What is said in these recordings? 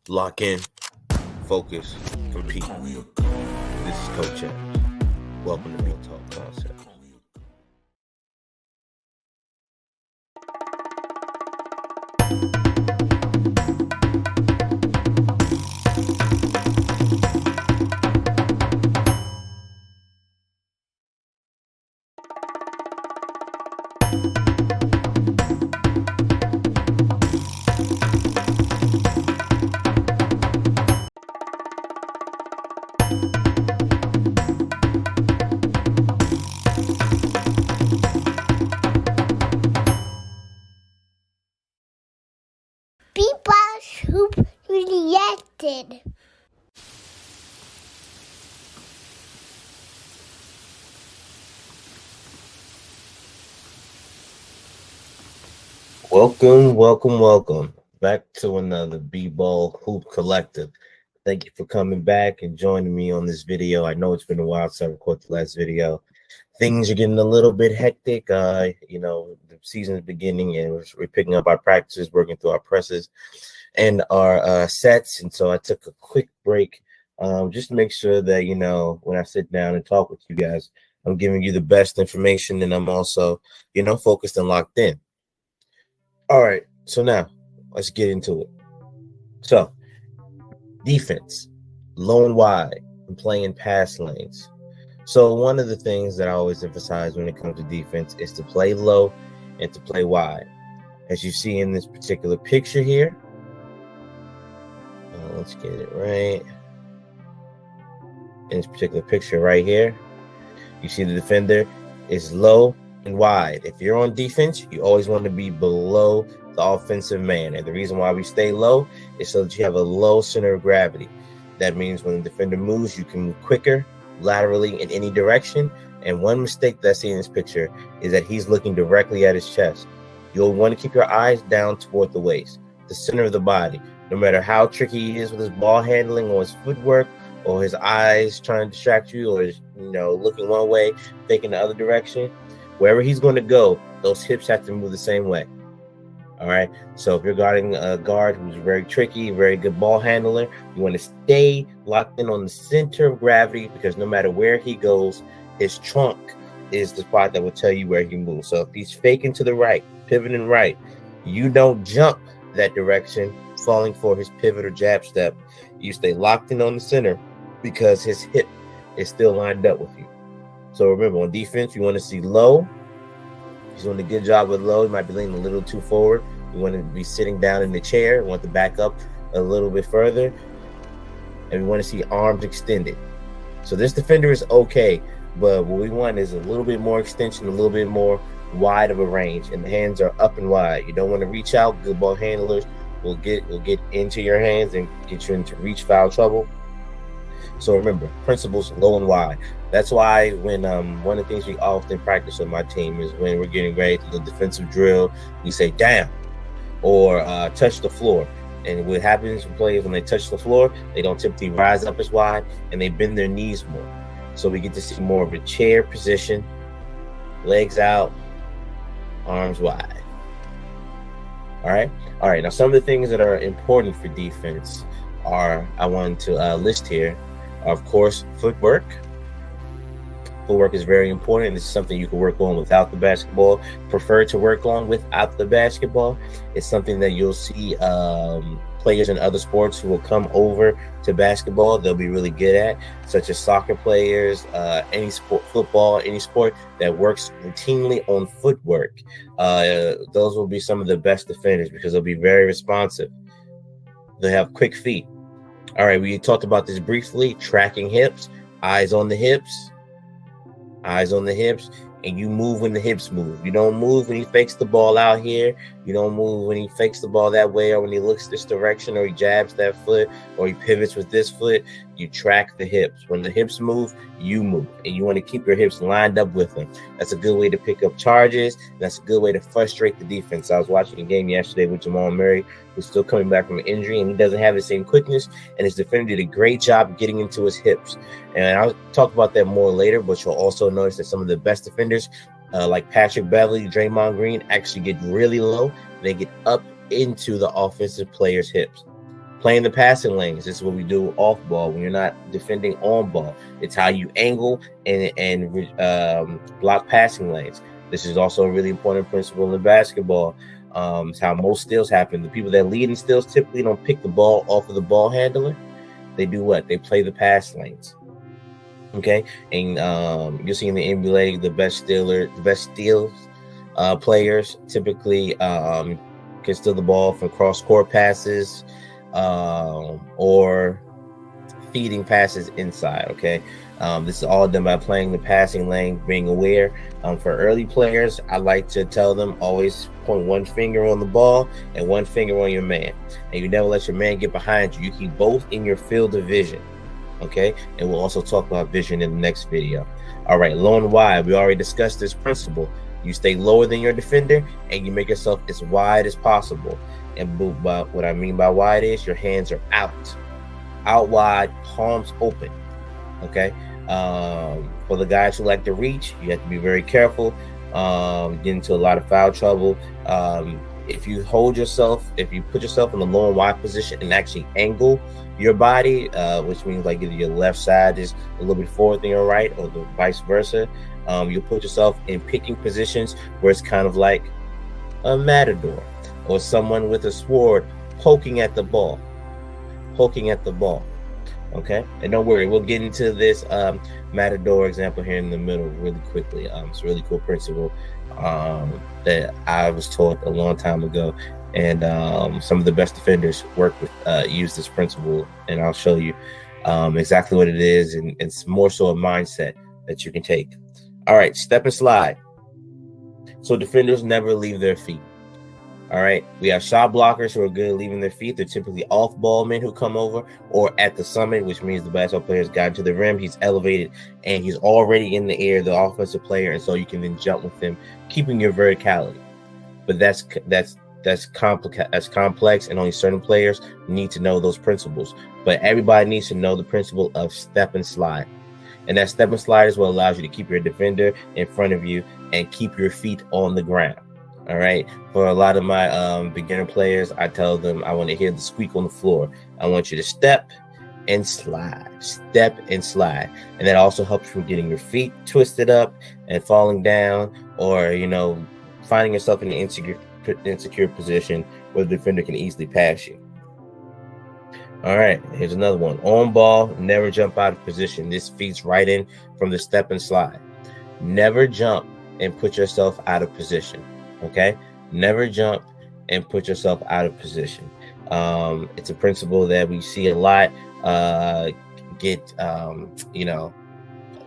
Lock in, focus, compete. This is Coach X. Welcome to Real Talk Concepts. People who reacted. Welcome back to another B-Ball Hoop Collective. Thank you for coming back and joining me on this video. I know it's been a while since I recorded the last video. Things are getting a little bit hectic. The season is beginning and we're picking up our practices, working through our presses and our sets. And so I took a quick break just to make sure that, when I sit down and talk with you guys, I'm giving you the best information and I'm also, focused and locked in. All right, so now let's get into it. So, defense, low and wide, and playing pass lanes. So, one of the things that I always emphasize when it comes to defense is to play low and to play wide. As you see in this particular picture here, let's get it right. In this particular picture right here, you see the defender is low and wide. If you're on defense, you always want to be below the offensive man. And the reason why we stay low is so that you have a low center of gravity. That means when the defender moves, you can move quicker laterally in any direction. And one mistake that I see in this picture is that he's looking directly at his chest. You'll want to keep your eyes down toward the waist, the center of the body. No matter how tricky he is with his ball handling or his footwork or his eyes trying to distract you or looking one way, thinking the other direction, wherever he's going to go, those hips have to move the same way. All right. So if you're guarding a guard who's very tricky, very good ball handler, you want to stay locked in on the center of gravity because no matter where he goes, his trunk is the spot that will tell you where he moves. So if he's faking to the right, pivoting right, you don't jump that direction, falling for his pivot or jab step. You stay locked in on the center because his hip is still lined up with you. So remember, on defense, you want to see low. He's doing a good job with low. He might be leaning a little too forward. You want to be sitting down in the chair. You want to back up a little bit further. And we want to see arms extended. So this defender is okay, but what we want is a little bit more extension, a little bit more wide of a range. And the hands are up and wide. You don't want to reach out. Good ball handlers will get into your hands and get you into reach foul trouble. So remember, principles low and wide. That's why when one of the things we often practice on my team is when we're getting ready to do the defensive drill, we say down or touch the floor. And what happens with players when they touch the floor, they don't typically rise up as wide and they bend their knees more. So we get to see more of a chair position, legs out, arms wide. All right. Now, some of the things that are important for defense I wanted to list here. Of course, footwork. Footwork is very important. This is something you can work on without the basketball. Prefer to work on without the basketball. It's something that you'll see players in other sports who will come over to basketball. They'll be really good at, such as soccer players, any sport, football, any sport that works routinely on footwork. Those will be some of the best defenders because they'll be very responsive. They have quick feet. All right, we talked about this briefly, tracking hips, eyes on the hips, and you move when the hips move. You don't move when he fakes the ball out here. You don't move when he fakes the ball that way or when he looks this direction or he jabs that foot or he pivots with this foot. You track the hips. When the hips move, you move. And you want to keep your hips lined up with them. That's a good way to pick up charges. That's a good way to frustrate the defense. I was watching a game yesterday with Jamal Murray, who's still coming back from an injury, and he doesn't have the same quickness, and his defender did a great job getting into his hips. And I'll talk about that more later, but you'll also notice that some of the best defenders, like Patrick Beverly, Draymond Green, actually get really low. They get up into the offensive player's hips. Playing the passing lanes. This is what we do off ball when you're not defending on ball. It's how you angle and block passing lanes. This is also a really important principle in basketball. It's how most steals happen. The people that lead in steals typically don't pick the ball off of the ball handler. They do what? They play the pass lanes. Okay, and you'll see in the NBA the best steals players typically can steal the ball from cross-court passes or feeding passes inside. Okay, this is all done by playing the passing lane, being aware. For early players, I like to tell them always point one finger on the ball and one finger on your man, and you never let your man get behind you. You keep both in your field of vision. Okay, and we'll also talk about vision in the next video. All right, low and wide. We already discussed this principle. You stay lower than your defender and you make yourself as wide as possible. And what I mean by wide is your hands are out wide, palms open. Okay, for the guys who like to reach, you have to be very careful. Get into a lot of foul trouble. If you put yourself in the low and wide position and actually angle your body, which means like either your left side is a little bit forward than your right, or the vice versa, you'll put yourself in picking positions where it's kind of like a matador or someone with a sword poking at the ball. Okay, and don't worry, we'll get into this matador example here in the middle really quickly. It's a really cool principle that I was taught a long time ago, and some of the best defenders use this principle, and I'll show you exactly what it is, and it's more so a mindset that you can take. All right, step and slide. So defenders never leave their feet. All right, we have shot blockers who are good at leaving their feet. They're typically off-ball men who come over, or at the summit, which means the basketball player's gotten to the rim, he's elevated, and he's already in the air, the offensive player, and so you can then jump with him, keeping your verticality. But that's complex, and only certain players need to know those principles. But everybody needs to know the principle of step and slide. And that step and slide is what allows you to keep your defender in front of you and keep your feet on the ground. All right. For a lot of my beginner players, I tell them I want to hear the squeak on the floor. I want you to step and slide, and that also helps from getting your feet twisted up and falling down, or finding yourself in an insecure position where the defender can easily pass you. All right, here's another one. On ball, never jump out of position. This feeds right in from the step and slide. Never jump and put yourself out of position. Okay, never jump and put yourself out of position. It's a principle that we see a lot.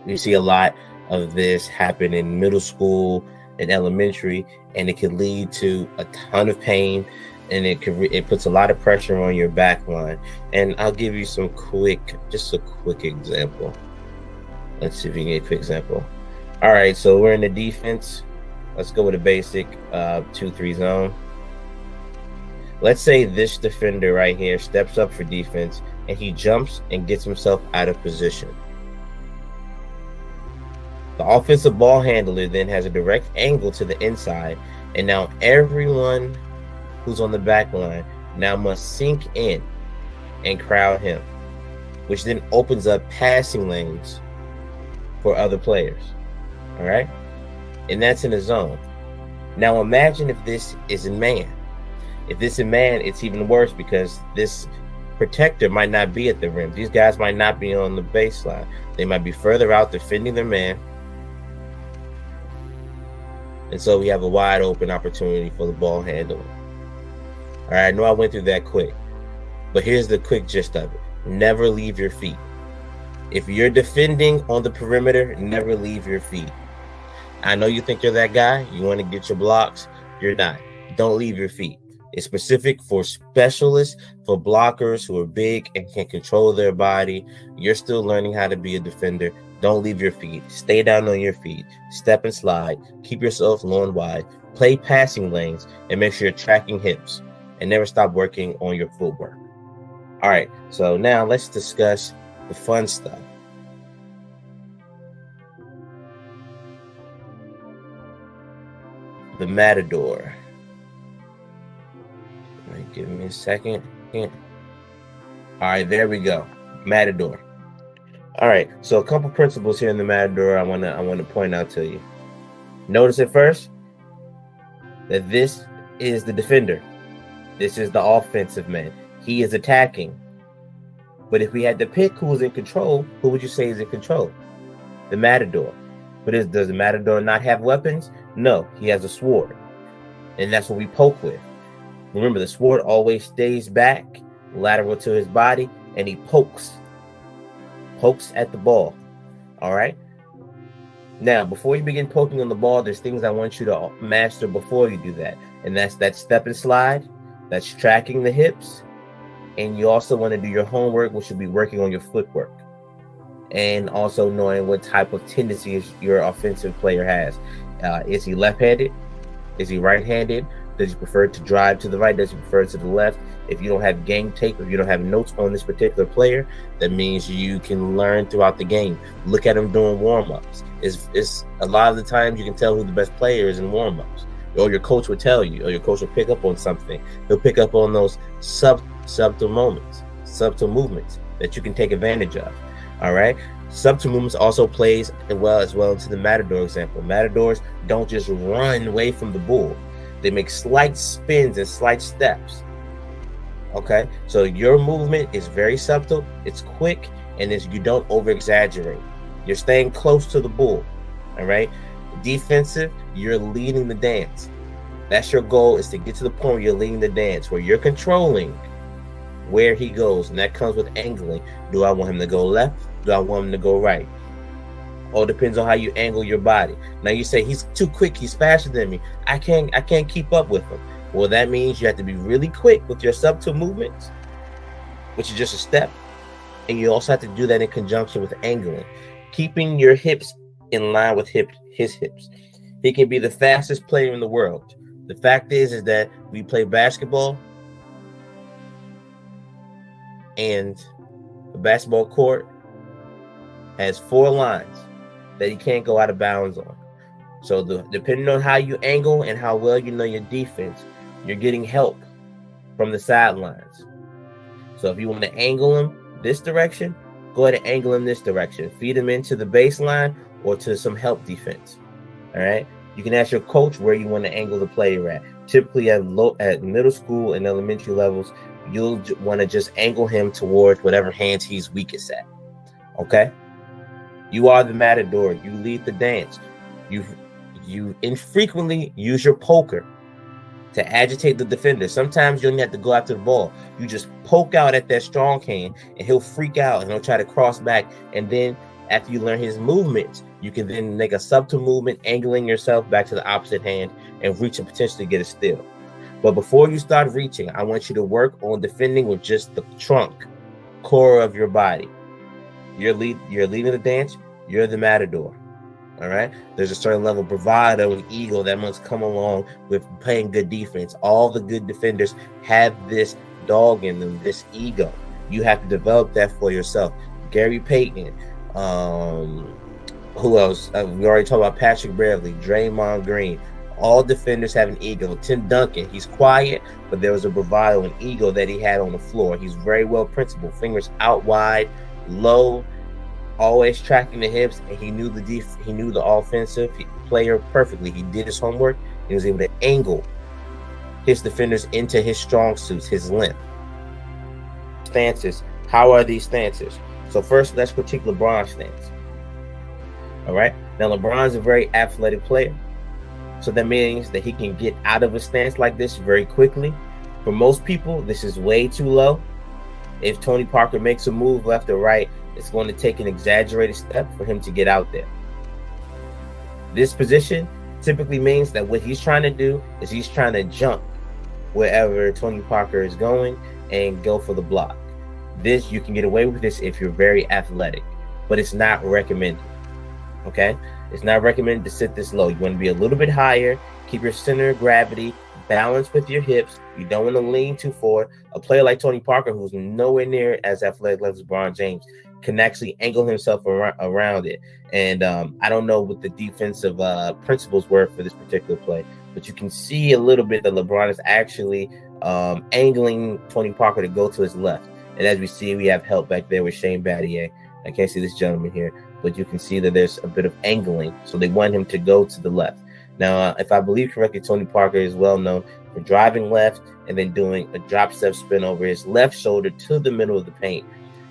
We see a lot of this happen in middle school and elementary, and it can lead to a ton of pain, and it puts a lot of pressure on your back line. And I'll give you a quick example. Let's see if we can get a quick example. All right, so we're in the defense. Let's go with a basic 2-3 zone. Let's say this defender right here steps up for defense and he jumps and gets himself out of position. The offensive ball handler then has a direct angle to the inside, and now everyone who's on the back line now must sink in and crowd him, which then opens up passing lanes for other players. All right, and that's in a zone. Now imagine if this is in man. If this is in man, it's even worse, because this protector might not be at the rim. These guys might not be on the baseline. They might be further out defending their man. And so we have a wide open opportunity for the ball handler. All right, I know I went through that quick, but here's the quick gist of it. Never leave your feet. If you're defending on the perimeter, never leave your feet. I know you think you're that guy. You want to get your blocks. You're not. Don't leave your feet. It's specific for specialists, for blockers who are big and can control their body. You're still learning how to be a defender. Don't leave your feet. Stay down on your feet. Step and slide. Keep yourself low and wide. Play passing lanes and make sure you're tracking hips. And never stop working on your footwork. All right, so now let's discuss the fun stuff. The Matador. All right, give me a second. All right, there we go. Matador. All right, so a couple principles here in the Matador I wanna point out to you. Notice at first that this is the defender. This is the offensive man. He is attacking. But if we had to pick who's in control, who would you say is in control? The Matador. But does the Matador not have weapons? No, he has a sword. And that's what we poke with. Remember, the sword always stays back, lateral to his body, and he pokes at the ball. All right? Now, before you begin poking on the ball, there's things I want you to master before you do that. And that's that step and slide, that's tracking the hips, and you also want to do your homework, which will be working on your footwork, and also knowing what type of tendencies your offensive player has. Is he left-handed? Is he right-handed? Does he prefer to drive to the right? Does he prefer to the left? If you don't have game tape, if you don't have notes on this particular player, that means you can learn throughout the game. Look at him doing warm-ups. It's a lot of the times you can tell who the best player is in warm-ups. Or your coach will tell you, or your coach will pick up on something. He'll pick up on those subtle movements that you can take advantage of. All right. Subtle movements also plays as well into the Matador example. Matadors don't just run away from the bull. They make slight spins and slight steps. Okay. So your movement is very subtle. It's quick, and you don't over exaggerate. You're staying close to the bull. All right. Defensive, you're leading the dance. That's your goal, is to get to the point where you're leading the dance, where you're controlling where he goes, and that comes with angling. Do I want him to go left? Do I want him to go right? All depends on how you angle your body. Now you say he's too quick, he's faster than me. I can't keep up with him. Well, that means you have to be really quick with your subtle movements, which is just a step, and you also have to do that in conjunction with angling, keeping your hips in line with his hips. He can be the fastest player in the world. The fact is that we play basketball, and the basketball court has 4 lines that he can't go out of bounds on. So depending on how you angle and how well you know your defense, you're getting help from the sidelines. So if you want to angle him this direction, go ahead and angle him this direction. Feed him into the baseline or to some help defense. All right. You can ask your coach where you want to angle the player at. Typically at middle school and elementary levels, you'll want to just angle him towards whatever hands he's weakest at. Okay. You are the Matador. You lead the dance. You infrequently use your poker to agitate the defender. Sometimes you don't have to go after the ball. You just poke out at that strong hand, and he'll freak out and he'll try to cross back. And then after you learn his movements, you can then make a subtle movement, angling yourself back to the opposite hand and reach and potentially get a steal. But before you start reaching, I want you to work on defending with just the trunk, core of your body. You're leading the dance. You're the Matador. All right. There's a certain level of bravado and ego that must come along with playing good defense. All the good defenders have this dog in them, this ego. You have to develop that for yourself. Gary Payton. Who else? We already talked about Patrick Beverly, Draymond Green. All defenders have an ego. Tim Duncan, he's quiet, but there was a bravado and ego that he had on the floor. He's very well principled. Fingers out wide, low, always tracking the hips, and he knew the offensive player perfectly. He did his homework. He was able to angle his defenders into his strong suits, his length. Stances. How are these stances? So first, let's critique LeBron's stance. All right. Now, LeBron's a very athletic player. So that means that he can get out of a stance like this very quickly. For most people, this is way too low. If Tony Parker makes a move left or right, it's going to take an exaggerated step for him to get out there. This position typically means that what he's trying to do is he's trying to jump wherever Tony Parker is going and go for the block. This, you can get away with this if you're very athletic, but it's not recommended. Okay? It's not recommended to sit this low. You want to be a little bit higher, keep your center of gravity balanced with your hips. You don't want to lean too forward. A player like Tony Parker, who's nowhere near as athletic as LeBron James, can actually angle himself around it. And I don't know what the defensive principles were for this particular play, but you can see a little bit that LeBron is actually angling Tony Parker to go to his left. And as we see, we have help back there with Shane Battier. I can't see this gentleman here, but you can see that there's a bit of angling. So they want him to go to the left. Now, if I believe correctly, Tony Parker is well known for driving left and then doing a drop step spin over his left shoulder to the middle of the paint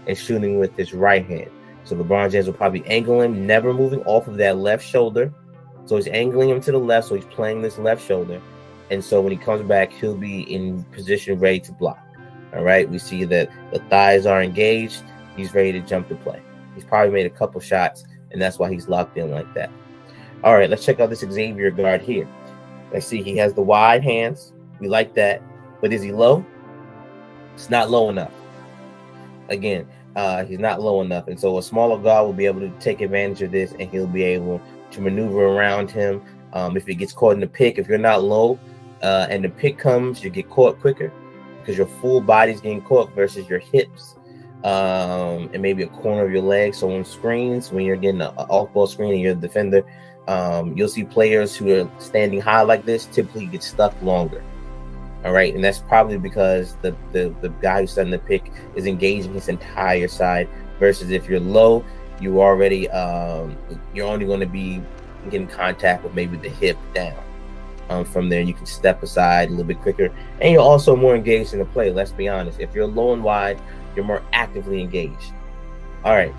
and shooting with his right hand. So LeBron James will probably angle him, never moving off of that left shoulder. So he's angling him to the left, so he's playing this left shoulder. And so when he comes back, he'll be in position ready to block. All right, we see that the thighs are engaged. He's ready to jump to play. He's probably made a couple shots, and that's why he's locked in like that. All right, let's check out this Xavier guard here. Let's see, he has the wide hands. We like that. But is he low? It's not low enough. Again, he's not low enough. And so a smaller guard will be able to take advantage of this, and he'll be able to maneuver around him. If he gets caught in the pick, if you're not low and the pick comes, you get caught quicker because your full body's getting caught versus your hips and maybe a corner of your leg. So on screens, when you're getting an off-ball screen and you're the defender, you'll see players who are standing high like this typically get stuck longer. All right, and that's probably because the guy who's setting the pick is engaging his entire side versus if you're low, you already you're only going to be getting contact with maybe the hip down. From there, you can step aside a little bit quicker, and you're also more engaged in the play. Let's be honest. If you're low and wide, you're more actively engaged. All right,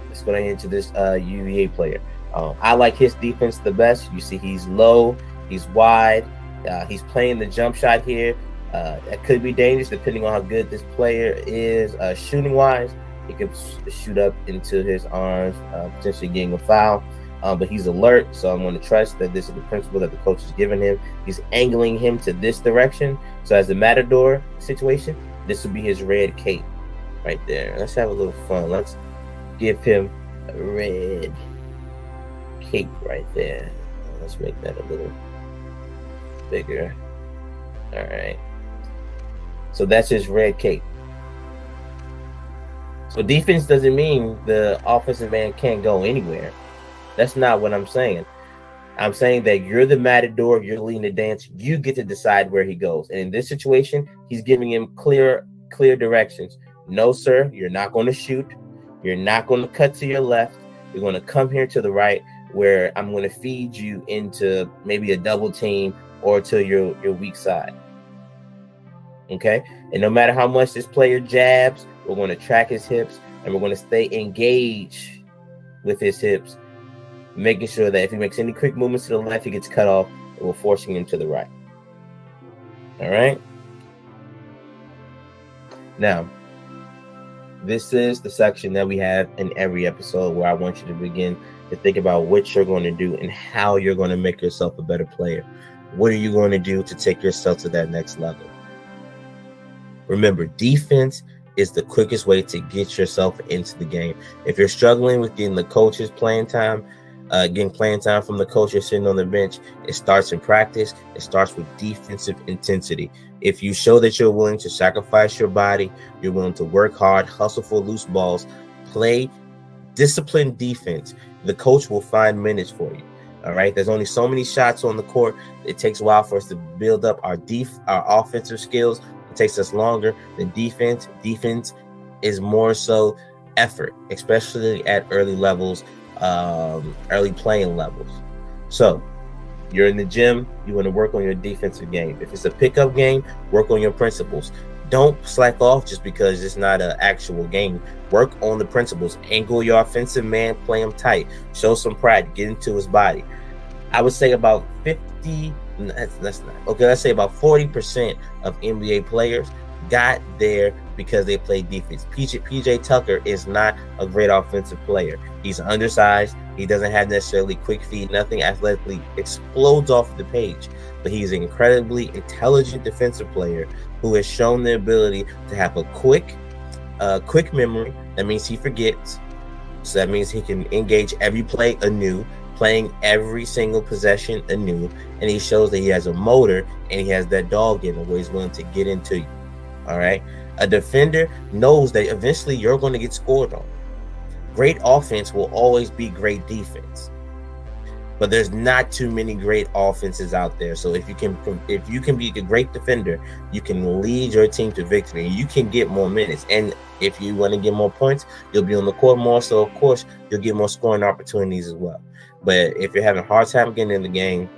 let's go into this UVA player. I like his defense the best. You see, he's low, he's wide, he's playing the jump shot here. That could be dangerous depending on how good this player is shooting wise. He could shoot up into his arms, potentially getting a foul. But he's alert, so I'm going to trust that this is the principle that the coach has given him. He's angling him to this direction. So as the Matador situation, this will be his red cape right there. Let's have a little fun. Let's give him a red cape right there. Let's make that a little bigger. All right. So that's his red cape. So defense doesn't mean the offensive man can't go anywhere. That's not what I'm saying. I'm saying that you're the Matador, you're leading the dance, you get to decide where he goes. And in this situation, he's giving him clear directions. No, sir, you're not going to shoot. You're not going to cut to your left. You're going to come here to the right where I'm going to feed you into maybe a double team or to your weak side. Okay? And no matter how much this player jabs, we're going to track his hips and we're going to stay engaged with his hips, making sure that if he makes any quick movements to the left, he gets cut off, and we're forcing him to the right. All right? Now, this is the section that we have in every episode where I want you to begin to think about what you're going to do and how you're going to make yourself a better player. What are you going to do to take yourself to that next level? Remember, defense is the quickest way to get yourself into the game. If you're struggling with getting the coach's playing time, getting playing time from the coach, you're sitting on the bench, it starts in practice. It starts with defensive intensity. If you show that you're willing to sacrifice your body, you're willing to work hard, hustle for loose balls, play disciplined defense, the coach will find minutes for you. All right. There's only so many shots on the court. It takes a while for us to build up our offensive skills. It takes us longer than defense. Defense is more so effort, especially at early levels, early playing levels. So you're in the gym, you want to work on your defensive game. If it's a pickup game, work on your principles. Don't slack off just because it's not an actual game. Work on the principles. Angle your offensive man, play him tight. Show some pride, get into his body. I would say about 50, let's say about 40% of NBA players got there because they played defense. PJ Tucker is not a great offensive player. He's undersized. He doesn't have necessarily quick feet. Nothing athletically explodes off the page. But he's an incredibly intelligent defensive player who has shown the ability to have a quick memory. That means he forgets. So that means he can engage every play anew, playing every single possession anew. And he shows that he has a motor and he has that dog in him where he's willing to get into you. All right. A defender knows that eventually you're going to get scored on. Great offense will always be great defense. But there's not too many great offenses out there. So if you can be a great defender, you can lead your team to victory. You can get more minutes. And If you want to get more points, you'll be on the court more. So, of course, you'll get more scoring opportunities as well. But if you're having a hard time getting in the game,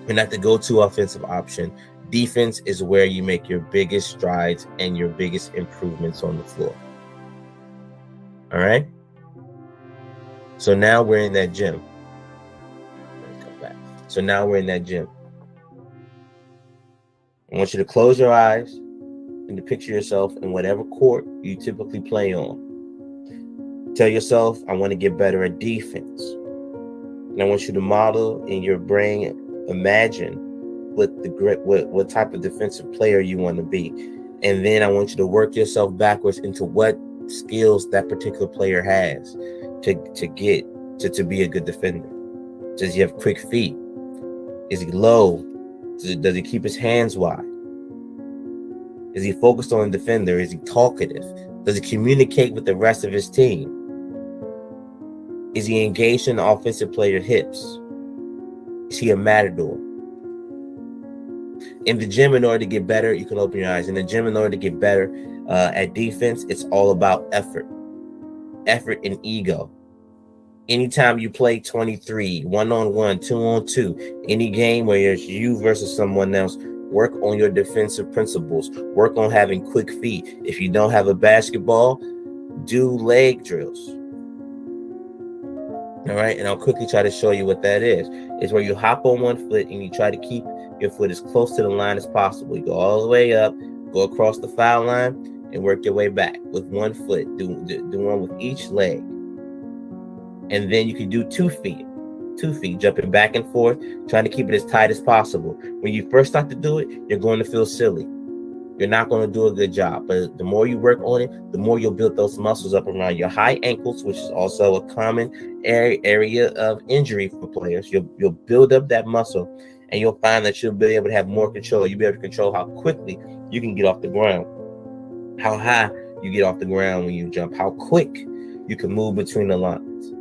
you're not the go-to offensive option. Defense is where you make your biggest strides and your biggest improvements on the floor. All right? So now we're in that gym. Let's come back. So now we're in that gym. I want you to close your eyes and to picture yourself in whatever court you typically play on. Tell yourself, I want to get better at defense. And I want you to model in your brain, imagine what type of defensive player you want to be. And then I want you to work yourself backwards into what skills that particular player has to be a good defender. Does he have quick feet? Is he low? Does he keep his hands wide? Is he focused on the defender? Is he talkative? Does he communicate with the rest of his team? Is he engaged in the offensive player hips? Is he a matador? In the gym, in order to get better, you can open your eyes. In the gym, in order to get better at defense, it's all about effort and ego. Anytime you play 23, 1-on-1, 2-on-2, any game where it's you versus someone else, work on your defensive principles. Work on having quick feet. If you don't have a basketball, do leg drills. All right, and I'll quickly try to show you what that is. It's where you hop on one foot and you try to keep your foot as close to the line as possible. You go all the way up, go across the foul line, and work your way back with one foot. Do one with each leg. And then you can do 2 feet, jumping back and forth, trying to keep it as tight as possible. When you first start to do it, you're going to feel silly. You're not going to do a good job. But the more you work on it, the more you'll build those muscles up around your high ankles, which is also a common area of injury for players. You'll build up that muscle, and you'll find that you'll be able to have more control. You'll be able to control how quickly you can get off the ground, how high you get off the ground when you jump, how quick you can move between the lines.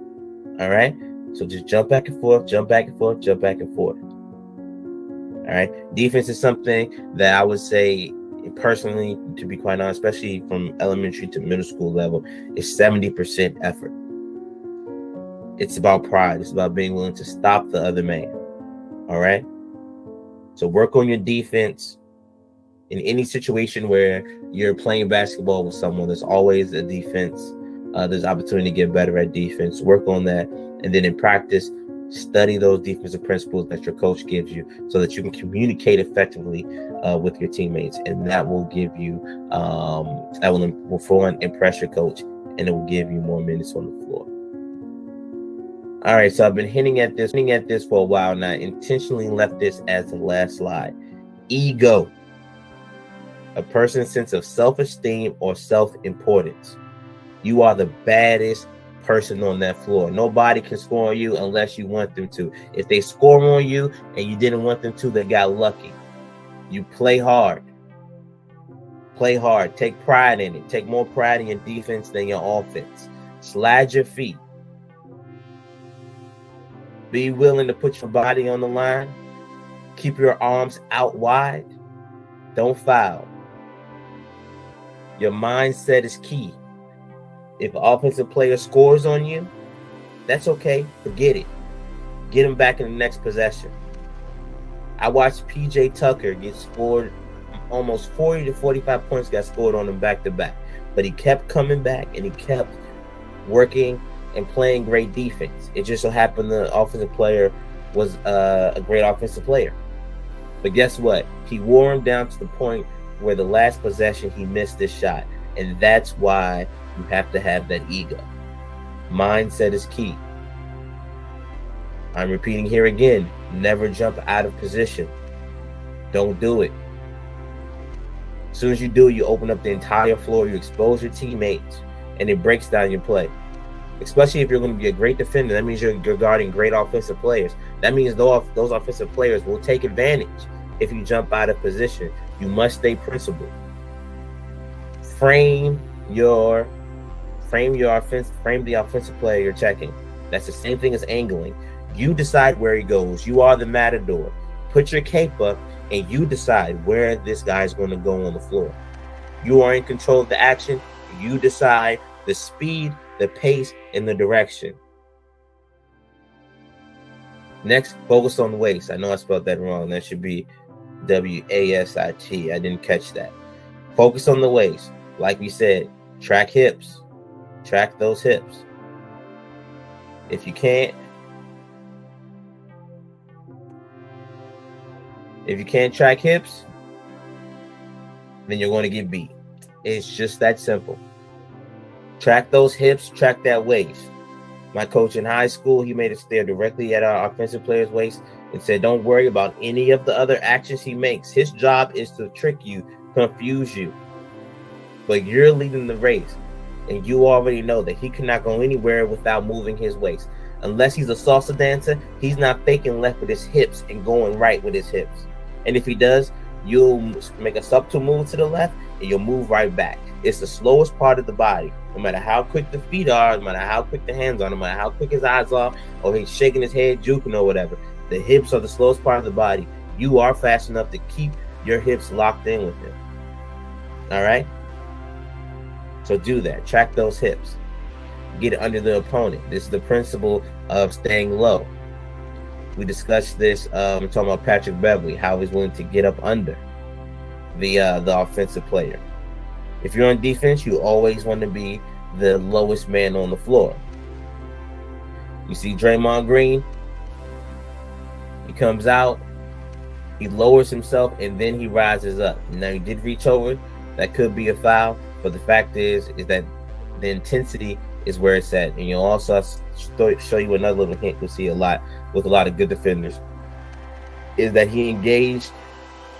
All right, so just jump back and forth, jump back and forth, jump back and forth. All right, defense is something that I would say personally, to be quite honest, especially from elementary to middle school level, is 70% effort. It's about pride. It's about being willing to stop the other man. All right, so work on your defense. In any situation where you're playing basketball with someone, there's always a defense. There's opportunity to get better at defense. Work on that. And then in practice, study those defensive principles that your coach gives you so that you can communicate effectively with your teammates. And that will give you, that will for one, impress your coach, and it will give you more minutes on the floor. All right, so I've been hinting at this for a while now. Intentionally left this as the last slide. Ego. A person's sense of self-esteem or self-importance. You are the baddest person on that floor. Nobody can score on you unless you want them to. If they score on you and you didn't want them to, they got lucky. You play hard. Play hard. Take pride in it. Take more pride in your defense than your offense. Slide your feet. Be willing to put your body on the line. Keep your arms out wide. Don't foul. Your mindset is key. If an offensive player scores on you, that's okay. Forget it. Get him back in the next possession. I watched PJ Tucker get scored, almost 40 to 45 points got scored on him back to back. But he kept coming back and he kept working and playing great defense. It just so happened the offensive player was a great offensive player. But guess what? He wore him down to the point where the last possession he missed this shot. And that's why you have to have that ego. Mindset is key. I'm repeating here again. Never jump out of position. Don't do it. As soon as you do, you open up the entire floor. You expose your teammates, and it breaks down your play. Especially if you're going to be a great defender. That means you're guarding great offensive players. That means those offensive players will take advantage if you jump out of position. You must stay principled. Frame the offensive player you're checking. That's the same thing as angling. You decide where he goes. You are the matador. Put your cape up and you decide where this guy is going to go on the floor. You are in control of the action. You decide the speed, the pace, and the direction. Next, focus on the waist. I know I spelled that wrong. That should be W-A-S-I-T. I didn't catch that. Focus on the waist. Like we said, track hips. Track those hips. If you can't track hips, then you're going to get beat. It's just that simple. Track those hips, track that waist. My coach in high school, he made us stare directly at our offensive player's waist and said, don't worry about any of the other actions he makes. His job is to trick you, confuse you. But you're leading the race, and you already know that he cannot go anywhere without moving his waist. Unless he's a salsa dancer, he's not faking left with his hips and going right with his hips. And if he does, you'll make a subtle move to the left, and you'll move right back. It's the slowest part of the body. No matter how quick the feet are, no matter how quick the hands are, no matter how quick his eyes are, or he's shaking his head, juking or whatever, the hips are the slowest part of the body. You are fast enough to keep your hips locked in with him. All right? So do that. Track those hips. Get it under the opponent. This is the principle of staying low. We discussed this talking about Patrick Beverly, how he's willing to get up under the offensive player. If you're on defense, you always want to be the lowest man on the floor. You see Draymond Green, he comes out, he lowers himself, and then he rises up. Now, he did reach over. That could be a foul, but the fact is that the intensity is where it's at. And you'll also show you another little hint you'll see a lot with a lot of good defenders, is that he engaged,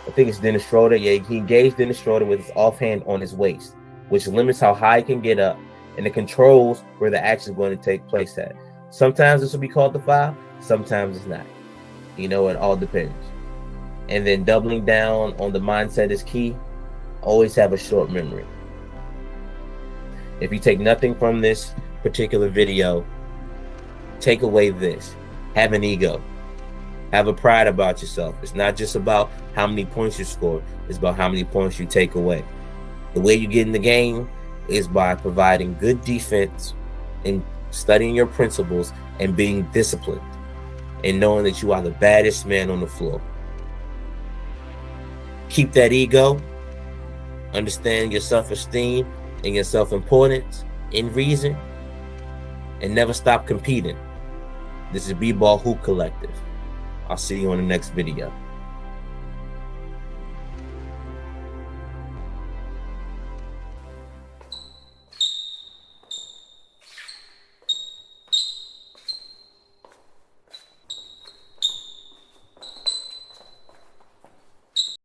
I think it's Dennis Schroeder. Yeah, he engaged Dennis Schroeder with his offhand on his waist, which limits how high he can get up, and it controls where the action is going to take place at. Sometimes this will be called the foul, sometimes it's not. You know, it all depends. And then doubling down on the mindset is key. Always have a short memory. If you take nothing from this particular video, take away this. Have an ego. Have a pride about yourself. It's not just about how many points you score. It's about how many points you take away. The way you get in the game is by providing good defense and studying your principles and being disciplined and knowing that you are the baddest man on the floor. Keep that ego. Understand your self-esteem and your self-importance in reason. And never stop competing. This is B-Ball Hoop Collective. I'll see you on the next video.